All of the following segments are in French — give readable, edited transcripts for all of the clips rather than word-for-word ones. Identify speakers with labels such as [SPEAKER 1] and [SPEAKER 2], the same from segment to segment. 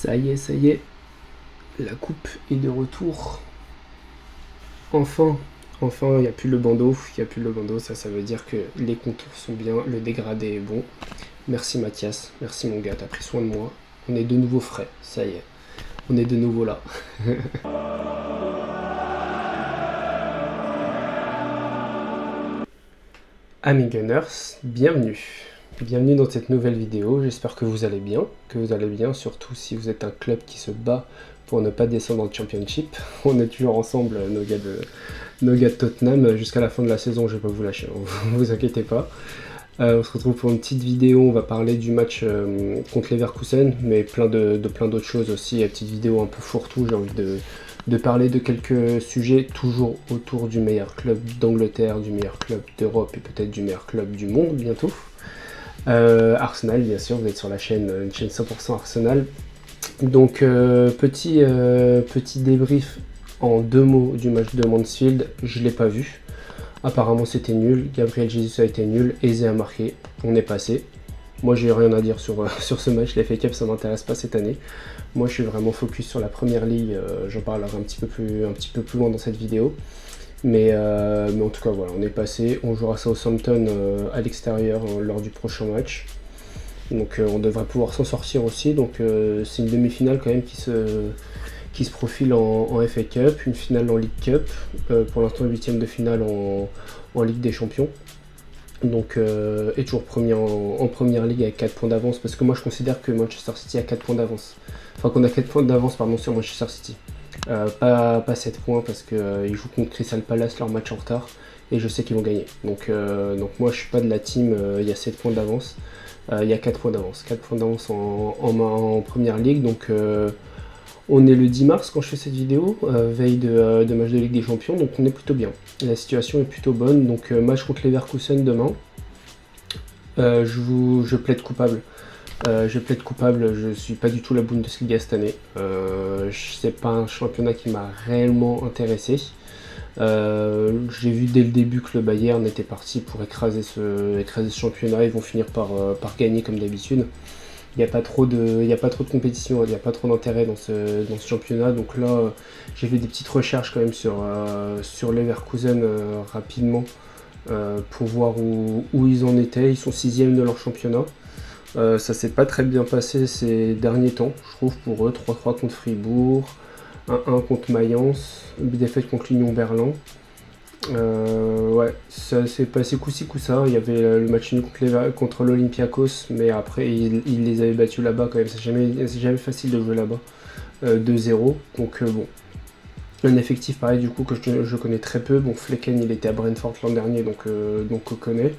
[SPEAKER 1] Ça y est, la coupe est de retour. Enfin, il n'y a plus le bandeau, ça veut dire que les contours sont bien, le dégradé est bon. Merci Mathias, merci mon gars, t'as pris soin de moi. On est de nouveau frais, ça y est, on est de nouveau là. Amis Gunners, bienvenue dans cette nouvelle vidéo, j'espère que vous allez bien, surtout si vous êtes un club qui se bat pour ne pas descendre en Championship. On est toujours ensemble, nos gars de Tottenham, jusqu'à la fin de la saison, je vais pas vous lâcher, vous inquiétez pas. On se retrouve pour une petite vidéo, on va parler du match contre Leverkusen, mais plein d'autres choses aussi, une petite vidéo un peu fourre-tout, j'ai envie de parler de quelques sujets toujours autour du meilleur club d'Angleterre, du meilleur club d'Europe et peut-être du meilleur club du monde bientôt. Arsenal, bien sûr, vous êtes sur la chaîne, une chaîne 100% Arsenal. Donc petit débrief en 2 mots du match de Mansfield, je l'ai pas vu. Apparemment c'était nul, Gabriel Jesus a été nul, Eze a marqué, on est passé. Moi j'ai rien à dire sur ce match, les FA Cup ça m'intéresse pas cette année. Moi je suis vraiment focus sur la première ligue, j'en parlerai un petit peu plus loin dans cette vidéo. Mais en tout cas voilà, on est passé, on jouera Southampton à l'extérieur lors du prochain match. Donc on devrait pouvoir s'en sortir aussi, donc c'est une demi-finale quand même qui se profile en FA Cup, une finale en League Cup, pour l'instant 8ème de finale en Ligue des Champions. Donc, et toujours premier en première ligue avec 4 points d'avance, parce que moi je considère que Manchester City a 4 points d'avance. Enfin qu'on a 4 points d'avance sur Manchester City. Pas 7 points parce qu'ils jouent contre Crystal Palace leur match en retard et je sais qu'ils vont gagner. Donc moi je suis pas de la team, il y a 7 points d'avance, il y a 4 points d'avance. 4 points d'avance en première ligue, donc on est le 10 mars quand je fais cette vidéo, veille de match de Ligue des Champions, donc on est plutôt bien. La situation est plutôt bonne, donc match contre Leverkusen demain. Je plaide coupable. Je suis pas du tout la Bundesliga cette année. C'est pas un championnat qui m'a réellement intéressé. J'ai vu dès le début que le Bayern était parti pour écraser ce championnat. Ils vont finir par gagner comme d'habitude. Il n'y a pas trop de compétition, il n'y a pas trop d'intérêt dans ce championnat. Donc là, j'ai fait des petites recherches quand même sur Leverkusen rapidement pour voir où ils en étaient. Ils sont 6ème de leur championnat. Ça s'est pas très bien passé ces derniers temps, je trouve, pour eux. 3-3 contre Fribourg, 1-1 contre Mayence, défaite contre l'Union Berlin. Ouais, ça s'est passé coup-ci coup-ça. Il y avait le match nul contre l'Olympiakos, mais après il les avait battus là-bas quand même. C'est jamais facile de jouer là-bas. 2-0, donc bon. Un effectif pareil du coup que je connais très peu. Bon, Flecken il était à Brentford l'an dernier, donc on connaît.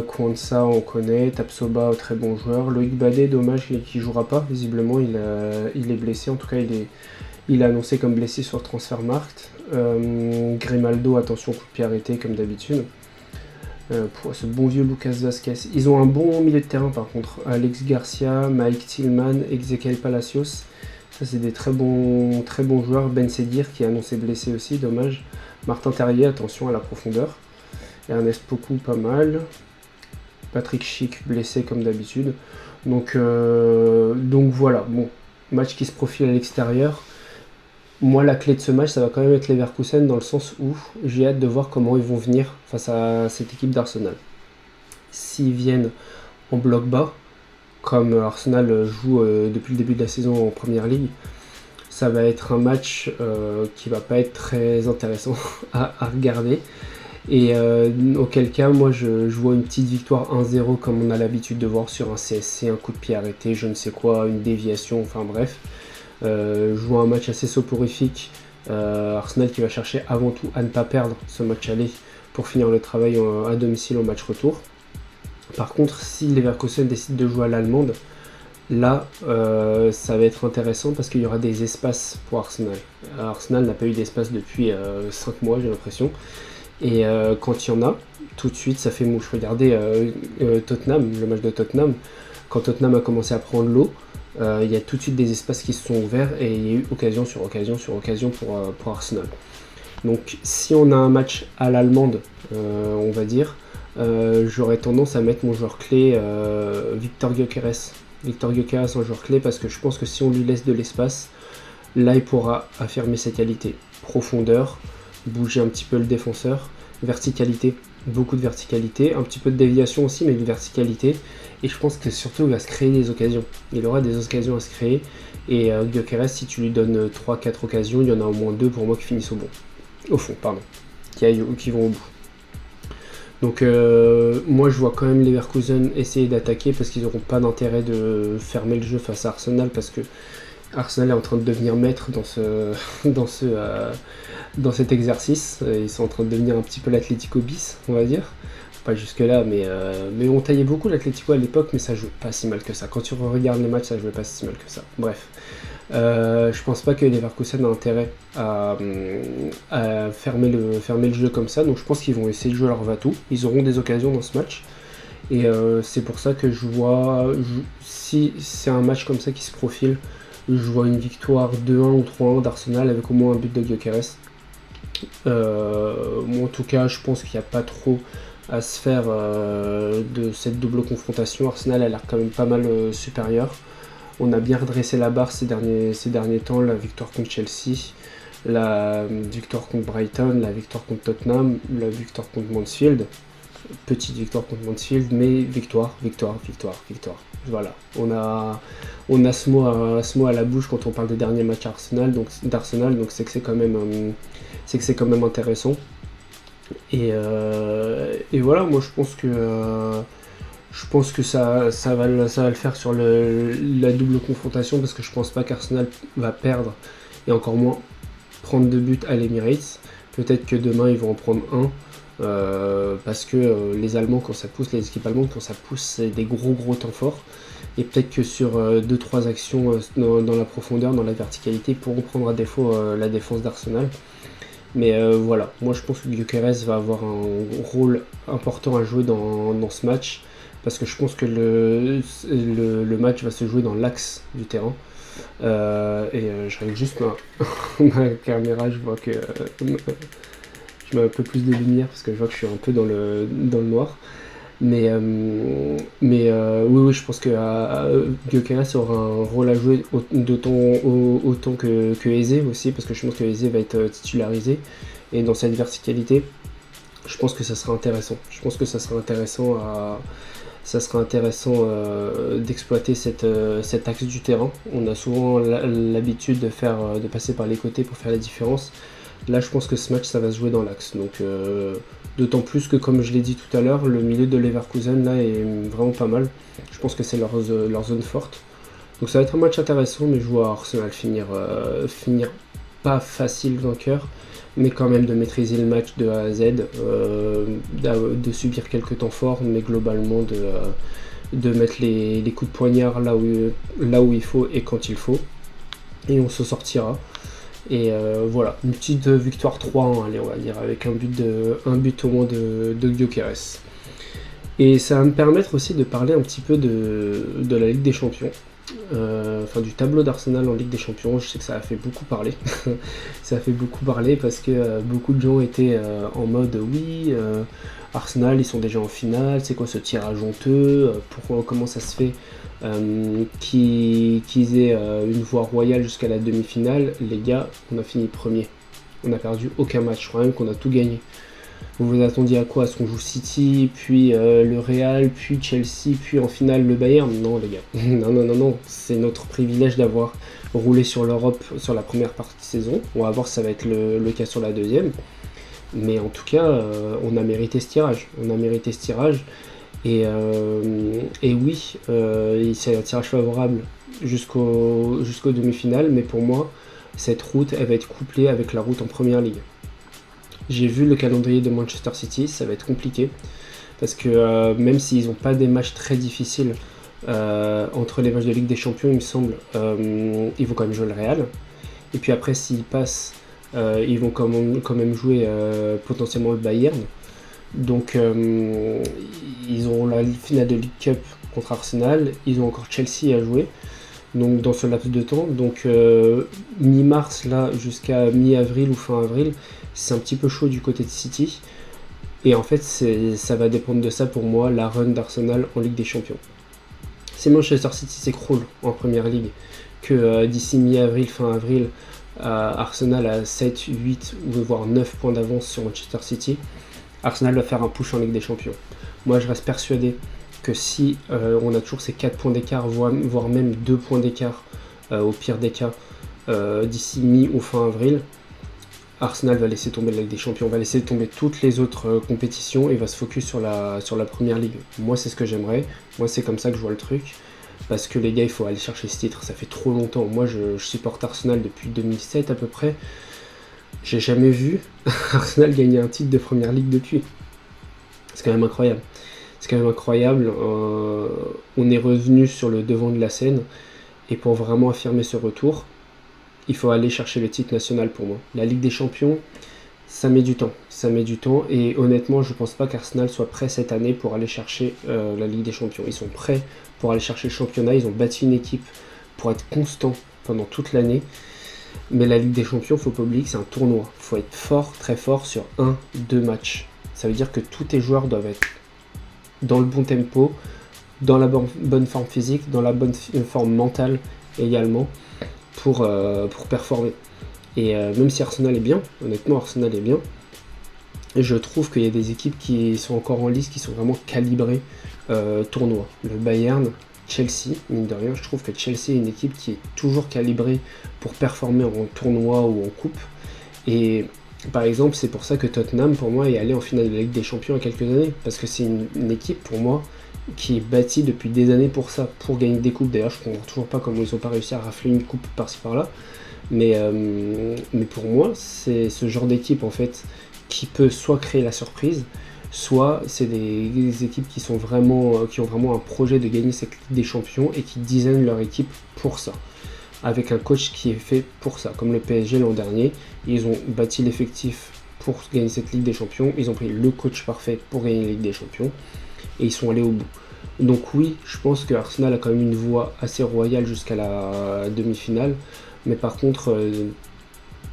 [SPEAKER 1] Kwanza on connaît, Tapsoba très bon joueur, Loïc Badet dommage qu'il jouera pas, visiblement il est blessé, en tout cas il est annoncé comme blessé sur Transfermarkt. Grimaldo, attention, coup de pied arrêté comme d'habitude. Pour ce bon vieux Lucas Vazquez, ils ont un bon milieu de terrain par contre, Alex Garcia, Mike Tillman, Ezequiel Palacios, ça c'est des très bons joueurs. Ben Sedir qui est annoncé blessé aussi, dommage. Martin Terrier, attention à la profondeur. Ernest Poku pas mal, Patrick Schick blessé comme d'habitude. Donc voilà, bon, match qui se profile à l'extérieur. Moi la clé de ce match ça va quand même être Leverkusen dans le sens où j'ai hâte de voir comment ils vont venir face à cette équipe d'Arsenal. S'ils viennent en bloc bas, comme Arsenal joue depuis le début de la saison en première ligue, ça va être un match qui va pas être très intéressant à regarder. Et auquel cas, moi je vois une petite victoire 1-0 comme on a l'habitude de voir sur un CSC, un coup de pied arrêté, je ne sais quoi, une déviation, enfin bref. Je vois un match assez soporifique. Arsenal qui va chercher avant tout à ne pas perdre ce match aller pour finir le travail à domicile au match retour. Par contre, si Leverkusen décide de jouer à l'allemande, là ça va être intéressant parce qu'il y aura des espaces pour Arsenal. Arsenal n'a pas eu d'espace depuis 5 mois, j'ai l'impression. Et quand il y en a, tout de suite ça fait mouche. Regardez Tottenham, le match de Tottenham, quand Tottenham a commencé à prendre l'eau, il y a tout de suite des espaces qui se sont ouverts et il y a eu occasion sur occasion sur occasion pour Arsenal. Donc si on a un match à l'allemande, on va dire, j'aurais tendance à mettre mon joueur clé Victor Gyökeres Victor Gyökeres en joueur clé parce que je pense que si on lui laisse de l'espace, là il pourra affirmer ses qualités. Profondeur, bouger un petit peu le défenseur, verticalité, beaucoup de verticalité, un petit peu de déviation aussi, mais de verticalité. Et je pense que surtout il va se créer des occasions. Il aura des occasions à se créer. Et Gyökeres, si tu lui donnes 3-4 occasions, il y en a au moins 2 pour moi qui finissent au fond, qui vont au bout. Donc moi je vois quand même Leverkusen essayer d'attaquer parce qu'ils n'auront pas d'intérêt de fermer le jeu face à Arsenal parce que Arsenal est en train de devenir maître dans cet exercice. Ils sont en train de devenir un petit peu l'Atlético bis, on va dire. Pas jusque là, mais on taillait beaucoup l'Atlético à l'époque, mais ça joue pas si mal que ça. Quand tu regardes les matchs, ça jouait pas si mal que ça. Bref. Je pense pas que Leverkusen a intérêt à fermer le jeu comme ça, donc je pense qu'ils vont essayer de jouer leur va-tout. Ils auront des occasions dans ce match, et c'est pour ça que je vois, si c'est un match comme ça qui se profile, je vois une victoire 2-1 ou 3-1 d'Arsenal avec au moins un but de Gyökeres. Moi en tout cas, je pense qu'il n'y a pas trop à se faire de cette double confrontation. Arsenal a l'air quand même pas mal supérieur. On a bien redressé la barre ces derniers temps, la victoire contre Chelsea, la victoire contre Brighton, la victoire contre Tottenham, la victoire contre Mansfield. Petite victoire contre Mansfield, mais victoire. Voilà, on a ce mot à la bouche quand on parle des derniers matchs d'Arsenal, donc c'est que c'est quand même intéressant. Et voilà, moi je pense que ça va le faire sur la double confrontation parce que je pense pas qu'Arsenal va perdre et encore moins prendre 2 buts à l'Emirates. Peut-être que demain ils vont en prendre un parce que les Allemands quand ça pousse, les équipes allemandes quand ça pousse, c'est des gros temps forts. Et peut-être que sur 2-3 actions dans la profondeur, dans la verticalité, ils pourront prendre à défaut la défense d'Arsenal. Mais voilà, moi je pense que Gyökeres va avoir un rôle important à jouer dans ce match. Parce que je pense que le match va se jouer dans l'axe du terrain. Je règle juste ma caméra, je vois que je mets un peu plus de lumière parce que je vois que je suis un peu dans le noir. Mais oui, je pense que Gyökeres aura un rôle à jouer autant que Eze aussi, parce que je pense que Eze va être titularisé. Et dans cette verticalité, je pense que ça sera intéressant. Je pense que ça sera intéressant d'exploiter cet axe du terrain. On a souvent l'habitude de passer par les côtés pour faire la différence. Là, je pense que ce match, ça va se jouer dans l'axe. Donc, d'autant plus que, comme je l'ai dit tout à l'heure, le milieu de Leverkusen là est vraiment pas mal. Je pense que c'est leur zone forte. Donc, ça va être un match intéressant, mais je vois Arsenal finir pas facile vainqueur, mais quand même de maîtriser le match de A à Z, de subir quelques temps forts, mais globalement de mettre les coups de poignard là où il faut et quand il faut. Et on se sortira. Et voilà, une petite victoire 3-1, allez, on va dire, avec un but au moins de Gyökeres. Et ça va me permettre aussi de parler un petit peu de la Ligue des Champions. Du tableau d'Arsenal en Ligue des Champions. Je sais que ça a fait beaucoup parler. Ça a fait beaucoup parler parce que beaucoup de gens étaient en mode oui, Arsenal ils sont déjà en finale, c'est quoi ce tirage honteux, comment ça se fait qu'ils aient une voie royale jusqu'à la demi-finale. Les gars, on a fini premier, on n'a perdu aucun match, je crois même qu'on a tout gagné. Vous vous attendiez à quoi? À ce qu'on joue City, puis le Real, puis Chelsea, puis en finale le Bayern? Non les gars, non, c'est notre privilège d'avoir roulé sur l'Europe sur la première partie de saison. On va voir si ça va être le cas sur la deuxième. Mais en tout cas, on a mérité ce tirage. Et oui, c'est un tirage favorable jusqu'au demi-finale, mais pour moi, cette route, elle va être couplée avec la route en Première Ligue. J'ai vu le calendrier de Manchester City, ça va être compliqué, parce que même s'ils n'ont pas des matchs très difficiles entre les matchs de Ligue des Champions, il me semble, ils vont quand même jouer le Real. Et puis après, s'ils passent, ils vont quand même jouer potentiellement le Bayern. Donc ils auront la finale de League Cup contre Arsenal, ils ont encore Chelsea à jouer. Donc dans ce laps de temps, donc mi-mars là jusqu'à mi-avril ou fin avril, c'est un petit peu chaud du côté de City. Et en fait ça va dépendre de ça pour moi, la run d'Arsenal en Ligue des Champions. Si Manchester City s'écroule en Première Ligue, que d'ici mi-avril, fin avril, Arsenal a 7, 8 ou voire 9 points d'avance sur Manchester City, Arsenal va faire un push en Ligue des Champions. Moi je reste persuadé que si on a toujours ces 4 points d'écart, voire même 2 points d'écart au pire des cas, d'ici mi ou fin avril, Arsenal va laisser tomber la Ligue des Champions, va laisser tomber toutes les autres compétitions et va se focus sur la Première Ligue. Moi c'est ce que j'aimerais, moi c'est comme ça que je vois le truc. Parce que les gars, il faut aller chercher ce titre, ça fait trop longtemps. Moi, je supporte Arsenal depuis 2007 à peu près. J'ai jamais vu Arsenal gagner un titre de Première Ligue depuis. C'est quand même incroyable. C'est quand même incroyable. On est revenu sur le devant de la scène. Et pour vraiment affirmer ce retour, il faut aller chercher le titre national pour moi. La Ligue des Champions, ça met du temps. Ça met du temps. Et honnêtement, je pense pas qu'Arsenal soit prêt cette année pour aller chercher la Ligue des Champions. Ils sont prêts pour aller chercher le championnat, ils ont bâti une équipe pour être constant pendant toute l'année. Mais la Ligue des Champions, faut pas oublier que c'est un tournoi. Il faut être fort, très fort sur 1-2 matchs. Ça veut dire que tous tes joueurs doivent être dans le bon tempo, dans la bonne forme physique, dans la bonne forme mentale également, pour performer. Et même si Arsenal est bien, honnêtement Arsenal est bien, je trouve qu'il y a des équipes qui sont encore en lice, qui sont vraiment calibrées tournoi. Le Bayern, Chelsea, mine de rien, je trouve que Chelsea est une équipe qui est toujours calibrée pour performer en tournoi ou en coupe. Et par exemple, c'est pour ça que Tottenham, pour moi, est allé en finale de la Ligue des Champions il y a quelques années. Parce que c'est une équipe, pour moi, qui est bâtie depuis des années pour ça, pour gagner des coupes. D'ailleurs, je ne comprends toujours pas comment ils n'ont pas réussi à rafler une coupe par-ci par-là. Mais pour moi, c'est ce genre d'équipe, en fait, qui peut soit créer la surprise, soit c'est des équipes qui ont vraiment un projet de gagner cette Ligue des Champions et qui designent leur équipe pour ça, avec un coach qui est fait pour ça, comme le PSG l'an dernier. Ils ont bâti l'effectif pour gagner cette Ligue des Champions, ils ont pris le coach parfait pour gagner la Ligue des Champions et ils sont allés au bout. Donc oui, je pense que Arsenal a quand même une voie assez royale jusqu'à la demi-finale, mais par contre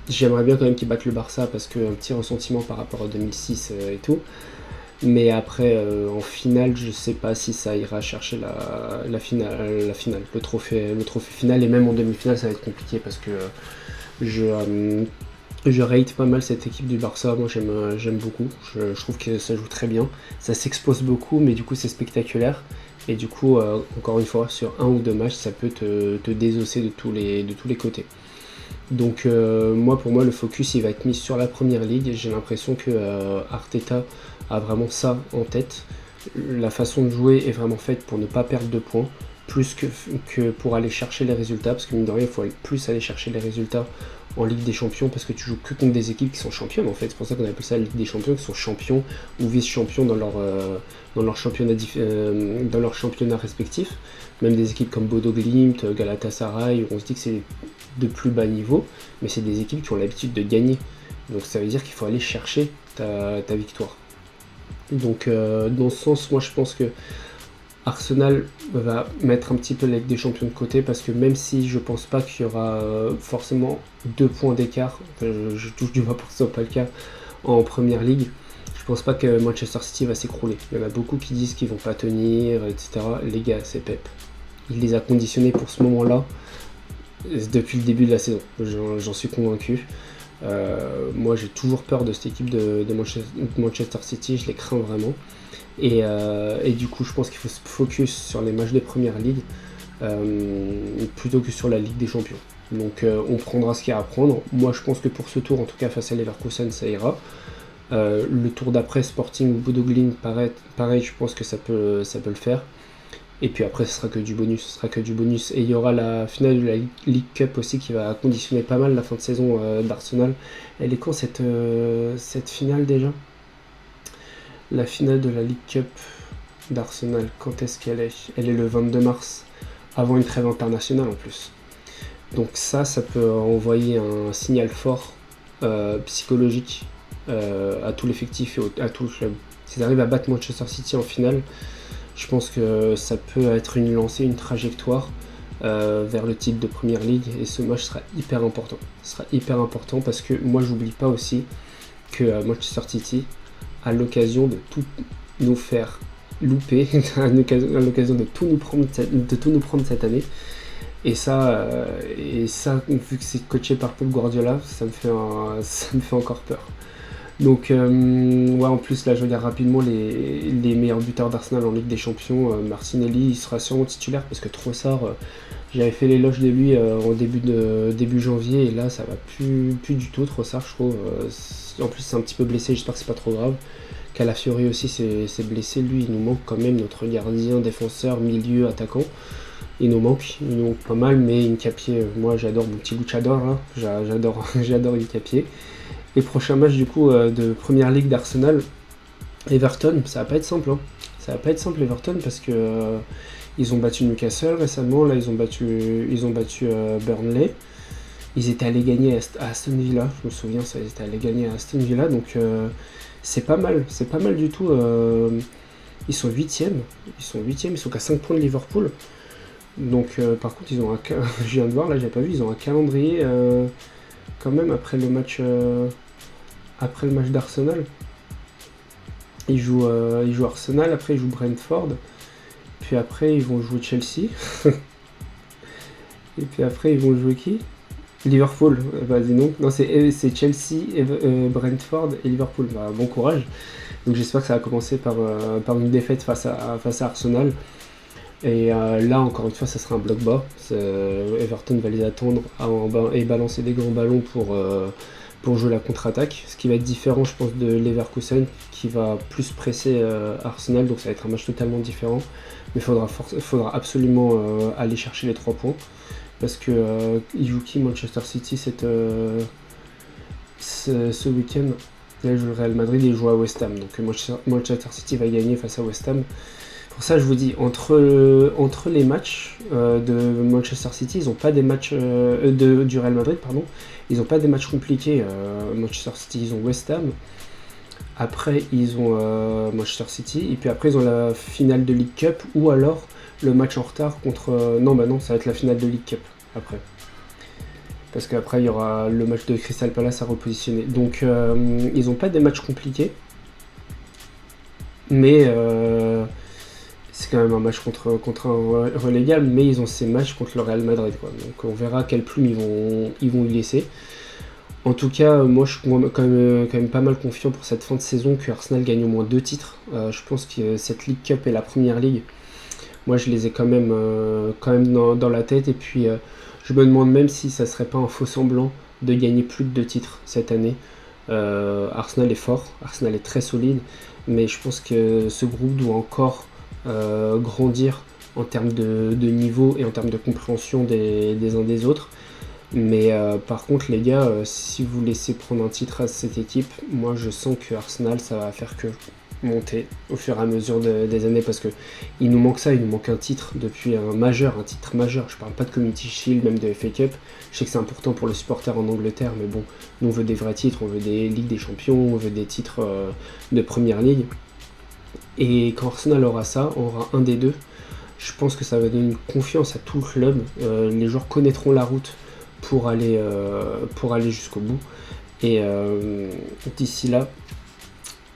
[SPEAKER 1] j'aimerais bien quand même qu'ils battent le Barça parce que un petit ressentiment par rapport à 2006 et tout. Mais après, en finale, je sais pas si ça ira chercher la finale, le trophée final, et même en demi-finale, ça va être compliqué parce que je rate pas mal cette équipe du Barça. Moi, j'aime beaucoup. Je trouve que ça joue très bien. Ça s'expose beaucoup, mais du coup, c'est spectaculaire. Et du coup, encore une fois, sur 1 ou 2 matchs, ça peut te désosser de tous les côtés. Donc pour moi le focus il va être mis sur la Première Ligue. J'ai l'impression que Arteta a vraiment ça en tête. La façon de jouer est vraiment faite pour ne pas perdre de points, plus que pour aller chercher les résultats, parce que mine de rien il faut plus aller chercher les résultats en Ligue des Champions, parce que tu joues que contre des équipes qui sont championnes en fait. C'est pour ça qu'on appelle ça la Ligue des Champions, qui sont champions ou vice-champions dans leur championnat respectif. Même des équipes comme Bodo Glimt, Galatasaray, on se dit que c'est de plus bas niveau, mais c'est des équipes qui ont l'habitude de gagner. Donc ça veut dire qu'il faut aller chercher ta victoire. Donc dans ce sens, moi je pense que Arsenal va mettre un petit peu la Ligue des Champions de côté, parce que même si je pense pas qu'il y aura forcément 2 points d'écart, je touche du bois pour que ce soit pas le cas en Première Ligue, je pense pas que Manchester City va s'écrouler. Il y en a beaucoup qui disent qu'ils vont pas tenir, etc. Les gars, c'est Pep. Il les a conditionnés pour ce moment-là depuis le début de la saison. J'en suis convaincu. Moi j'ai toujours peur de cette équipe de Manchester City, je les crains vraiment. Et du coup je pense qu'il faut se focus sur les matchs de Première Ligue plutôt que sur la Ligue des Champions. Donc on prendra ce qu'il y a à prendre. Moi je pense que pour ce tour, en tout cas face à Leverkusen, ça ira. Le tour d'après, Sporting ou Bodo Glimt, pareil, je pense que ça peut le faire. Et puis après, ce sera que du bonus. Et il y aura la finale de la League Cup aussi qui va conditionner pas mal la fin de saison d'Arsenal. Elle est quand cette finale déjà ? La finale de la League Cup d'Arsenal, quand est-ce qu'elle est ? Elle est le 22 mars, avant une trêve internationale en plus. Donc ça peut envoyer un signal fort psychologique à tout l'effectif et à tout le club. S'ils arrivent à battre Manchester City en finale, je pense que ça peut être une lancée, une trajectoire vers le titre de Première Ligue, et ce match sera hyper important. Ce sera hyper important parce que moi j'oublie pas aussi que Manchester City a l'occasion de tout nous faire loupé à l'occasion de tout nous prendre cette année. Et ça, vu que c'est coaché par Pep Guardiola, ça me fait encore peur. Donc, ouais, en plus, là, je regarde rapidement les meilleurs buteurs d'Arsenal en Ligue des Champions. Martinelli, il sera sûrement titulaire parce que Trossard, j'avais fait l'éloge de lui en début janvier, et là, ça va plus du tout, Trossard, je trouve. En plus, c'est un petit peu blessé, j'espère que c'est pas trop grave. Calafiori aussi s'est blessé, lui, il nous manque quand même notre gardien, défenseur, milieu, attaquant. Il nous manque pas mal, mais Nketiah, moi j'adore mon petit luchador, hein. J'adore Nketiah. Et prochain match du coup de Première Ligue d'Arsenal, Everton, ça va pas être simple, hein. Ça va pas être simple Everton parce que ils ont battu Newcastle récemment, là ils ont battu Burnley. Ils étaient allés gagner à Aston Villa, je me souviens, ça, ils étaient allés gagner à Aston Villa, donc c'est pas mal du tout. Ils sont 8ème, ils sont qu'à 5 points de Liverpool. Donc par contre ils ont je viens de voir, là j'avais pas vu, ils ont un calendrier quand même après le match d'Arsenal. Ils jouent Arsenal, après ils jouent Brentford, puis après ils vont jouer Chelsea. Et puis après ils vont jouer qui? Liverpool. Bah dis non, c'est Chelsea, Brentford et Liverpool. Bah, bon courage. Donc j'espère que ça va commencer par une défaite face à Arsenal. Et là, encore une fois, ça sera un bloc bas. Everton va les attendre et balancer des grands ballons pour jouer la contre-attaque. Ce qui va être différent, je pense, de Leverkusen, qui va plus presser Arsenal. Donc ça va être un match totalement différent. Mais il faudra absolument aller chercher les 3 points. Parce que il joue qui Manchester City ce week-end? Là, il joue le Real Madrid et il joue à West Ham. Donc Manchester City va gagner face à West Ham. Pour ça, je vous dis, entre les matchs de Manchester City, ils n'ont pas des matchs du Real Madrid, pardon. Ils n'ont pas des matchs compliqués. Manchester City, ils ont West Ham. Après, ils ont Manchester City. Et puis après, ils ont la finale de League Cup. Ou alors le match en retard contre... non, ça va être la finale de League Cup après. Parce qu'après, il y aura le match de Crystal Palace à repositionner. Donc, ils n'ont pas des matchs compliqués. Mais... c'est quand même un match contre un relégable, mais ils ont ces matchs contre le Real Madrid, quoi. Donc on verra quelle plume ils vont y laisser. En tout cas, moi je suis quand même pas mal confiant pour cette fin de saison que Arsenal gagne au moins 2 titres. Je pense que cette League Cup et la Première Ligue, moi je les ai quand même dans la tête. Et puis je me demande même si ça serait pas un faux semblant de gagner plus de 2 titres cette année. Arsenal est fort, Arsenal est très solide, mais je pense que ce groupe doit encore grandir en termes de niveau et en termes de compréhension des uns des autres. Mais par contre les gars, si vous laissez prendre un titre à cette équipe, moi je sens que Arsenal ça va faire que monter au fur et à mesure des années, parce que il nous manque ça, il nous manque un titre depuis un titre majeur. Je parle pas de Community Shield, même de FA Cup. Je sais que c'est important pour les supporters en Angleterre, mais bon, nous on veut des vrais titres, on veut des Ligues des Champions, on veut des titres de Première Ligue. Et quand Arsenal aura ça, on aura un des deux. Je pense que ça va donner une confiance à tout le club. Les joueurs connaîtront la route pour aller jusqu'au bout. Et d'ici là,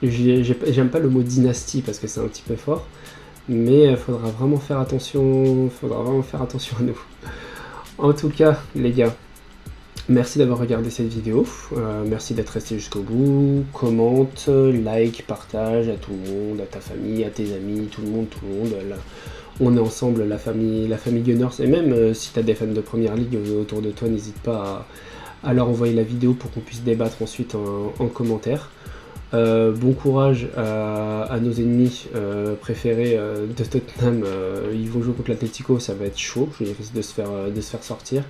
[SPEAKER 1] j'aime pas le mot dynastie parce que c'est un petit peu fort, mais il faudra vraiment faire attention à nous. En tout cas, les gars, merci d'avoir regardé cette vidéo, merci d'être resté jusqu'au bout, commente, like, partage à tout le monde, à ta famille, à tes amis, tout le monde, là, on est ensemble, la famille Gunners, et même si tu as des fans de Première Ligue autour de toi, n'hésite pas à leur envoyer la vidéo pour qu'on puisse débattre ensuite en commentaire. Bon courage à nos ennemis préférés de Tottenham. Ils vont jouer contre l'Atlético, ça va être chaud, je risque de se faire sortir.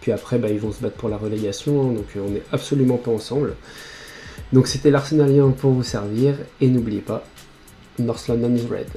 [SPEAKER 1] Puis après, ils vont se battre pour la relégation, hein, donc on n'est absolument pas ensemble. Donc c'était l'Arsenalien pour vous servir, et n'oubliez pas, North London is red.